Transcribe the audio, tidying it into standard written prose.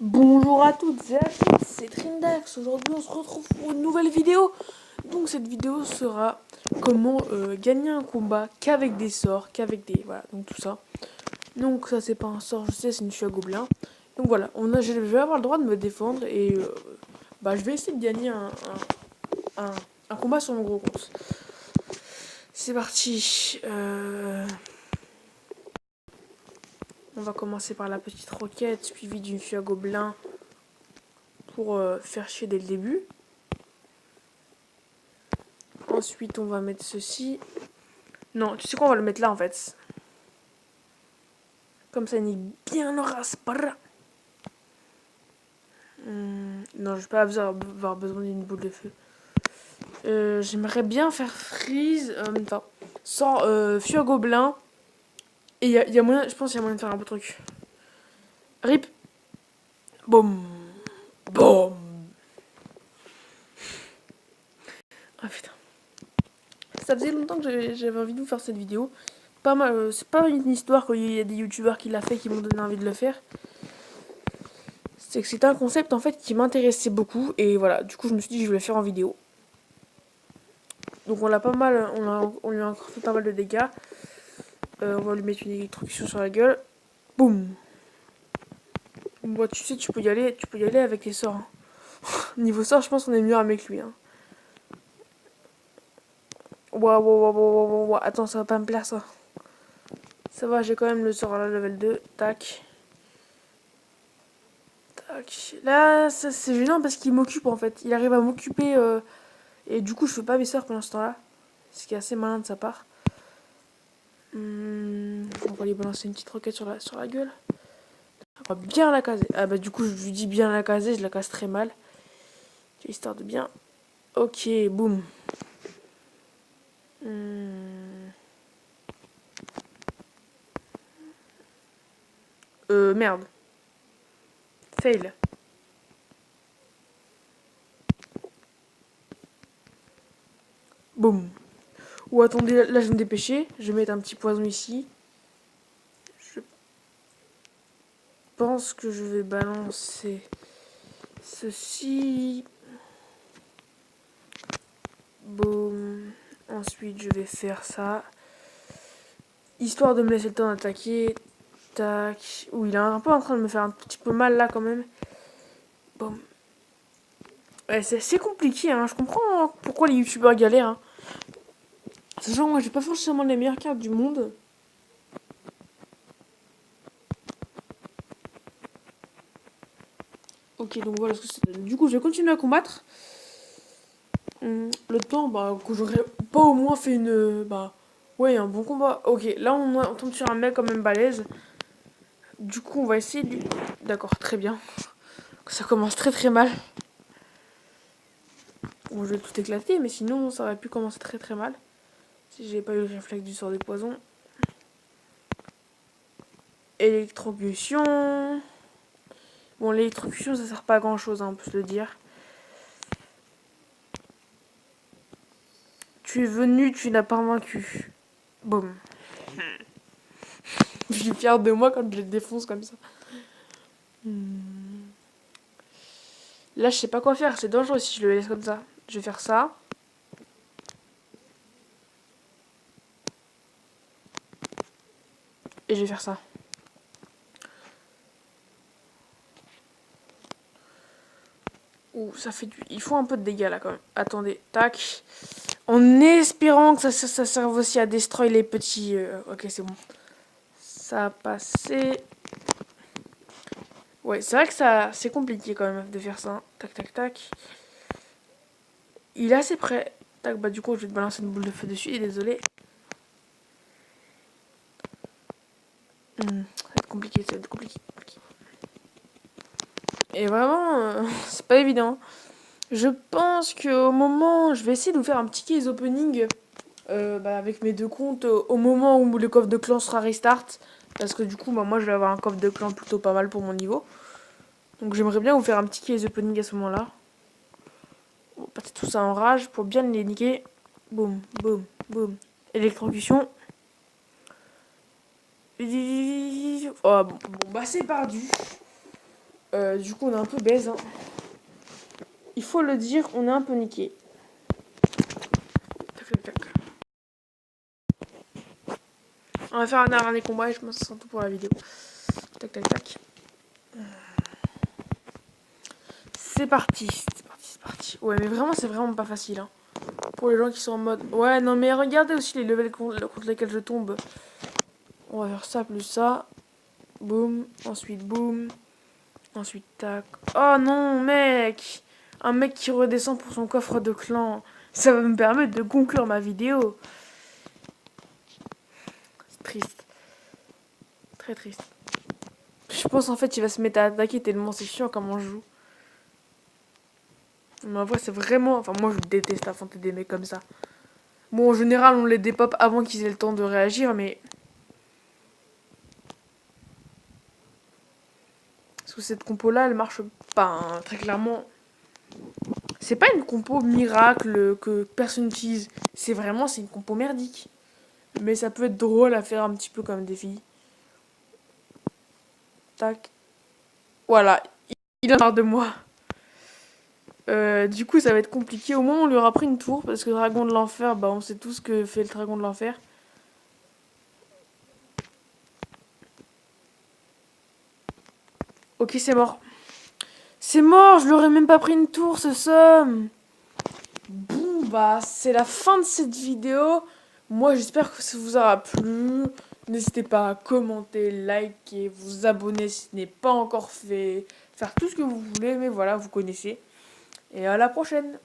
Bonjour à toutes et à tous, c'est Trindax. Aujourd'hui, on se retrouve pour une nouvelle vidéo. Donc, cette vidéo sera comment gagner un combat qu'avec des sorts, qu'avec des. Voilà, donc tout ça. Donc, ça, c'est pas un sort, je sais, c'est une chute à gobelin. Donc, voilà, je vais avoir le droit de me défendre et je vais essayer de gagner un, un combat sur mon gros compte. C'est parti. On va commencer par la petite roquette suivie d'une chute à gobelin pour faire chier dès le début. Ensuite, on va mettre ceci. Non, tu sais quoi, on va le mettre là en fait. Comme ça, il nique bien le raspara. Non, je vais pas avoir besoin d'une boule de feu. J'aimerais bien faire freeze. Attends. Sans feu à gobelin. Et y a moyen, je pense qu'il y a moyen de faire un beau truc. Rip. Boum. Boum. Ah putain. Ça faisait longtemps que j'avais envie de vous faire cette vidéo. Pas mal, c'est pas une histoire qu'il y a des youtubeurs qui l'ont fait qui m'ont donné envie de le faire. C'est que c'était un concept en fait qui m'intéressait beaucoup et voilà, du coup je me suis dit que je voulais le faire en vidéo. Donc on l'a pas mal, on lui a encore fait pas mal de dégâts. On va lui mettre une électrocution sur la gueule. Boum. Bon, tu sais, tu peux y aller avec les sorts. Hein. Niveau sort, je pense qu'on est mieux armé que lui. Hein. Waouh. Attends, ça va pas me plaire ça. Ça va, j'ai quand même le sort à la level 2. Tac. Tac. Là, ça, c'est gênant parce qu'il m'occupe en fait. Il arrive à m'occuper et du coup, je fais pas mes sorts pendant ce temps-là. Ce qui est assez malin de sa part. On va lui balancer une petite roquette sur la gueule. On va bien la caser. Ah bah du coup je lui dis bien la caser, je la casse très mal. Histoire de bien. Ok, boum. Merde. Fail. Boum. Ou attendez, là je vais me dépêcher. Je vais mettre un petit poison ici. Je pense que je vais balancer ceci. Boum. Ensuite je vais faire ça. Histoire de me laisser le temps d'attaquer. Tac. Ouh, il est un peu en train de me faire un petit peu mal là quand même. Boum. Ouais, c'est compliqué, hein. Je comprends pourquoi les youtubeurs galèrent. Hein. Sachant moi j'ai pas forcément les meilleures cartes du monde. Ok, donc voilà ce que c'est. Du coup, je vais continuer à combattre. Le temps que j'aurais pas au moins fait une. Ouais, un bon combat. Ok, là on tombe sur un mec quand même balèze. Du coup, on va essayer de lui. D'accord, très bien. Ça commence très très mal. Bon, je vais tout éclater, mais sinon ça aurait pu commencer très très mal. Si j'ai pas eu le réflexe du sort des poisons. Électrocution. Bon, l'électrocution ça sert pas à grand chose, hein, on peut se le dire. Tu es venu, tu n'as pas vaincu. Boum. Je suis fière de moi quand je les défonce comme ça. Là, je sais pas quoi faire. C'est dangereux si je le laisse comme ça. Je vais faire ça. Et je vais faire ça. Ouh, ça fait du. Il faut un peu de dégâts là quand même. Attendez, tac. En espérant que ça serve aussi à destroy les petits. Ok, c'est bon. Ça a passé. Ouais, c'est vrai que ça, c'est compliqué quand même de faire ça. Tac, tac, tac. Il est assez près. Tac, bah du coup, je vais te balancer une boule de feu dessus. Et désolé. Ça va être compliqué, ça va être compliqué. Et vraiment, c'est pas évident. Je pense qu'au moment, je vais essayer de vous faire un petit case opening avec mes deux comptes au moment où le coffre de clan sera restart. Parce que du coup, moi je vais avoir un coffre de clan plutôt pas mal pour mon niveau. Donc j'aimerais bien vous faire un petit case opening à ce moment-là. On va passer tout ça en rage pour bien les niquer. Boum, boum, boum. Électrocution. Oh, bon, bah c'est perdu. Du coup, on est un peu baise. Hein. Il faut le dire, on est un peu niqué. Tac, tac, tac. On va faire un dernier combat et je pense que ça sera tout pour la vidéo. Tac, tac, tac. C'est parti, c'est parti, c'est parti. Ouais, mais vraiment, c'est vraiment pas facile. Hein. Pour les gens qui sont en mode... Ouais, non, mais regardez aussi les levels contre lesquels je tombe. On va faire ça plus ça. Boum. Ensuite, boum. Ensuite, tac. Oh non, mec! Un mec qui redescend pour son coffre de clan. Ça va me permettre de conclure ma vidéo. C'est triste. Très triste. Je pense en fait il va se mettre à attaquer tellement c'est chiant comme on joue. Mais en vrai c'est vraiment... Enfin moi je déteste affronter des mecs comme ça. Bon en général on les dépop avant qu'ils aient le temps de réagir mais... Parce que cette compo là elle marche pas hein, très clairement. C'est pas une compo miracle que personne n'utilise. C'est vraiment c'est une compo merdique. Mais ça peut être drôle à faire un petit peu comme défi. Tac. Voilà. Il en a marre de moi. Du coup, ça va être compliqué. Au moins, on lui aura pris une tour. Parce que le dragon de l'enfer, bah, on sait tout ce que fait le dragon de l'enfer. Ok, c'est mort. C'est mort, je lui aurais même pas pris une tour, ce somme. Bon, bah, c'est la fin de cette vidéo. Moi, j'espère que ça vous aura plu. N'hésitez pas à commenter, liker, vous abonner si ce n'est pas encore fait. Faire tout ce que vous voulez, mais voilà, vous connaissez. Et à la prochaine.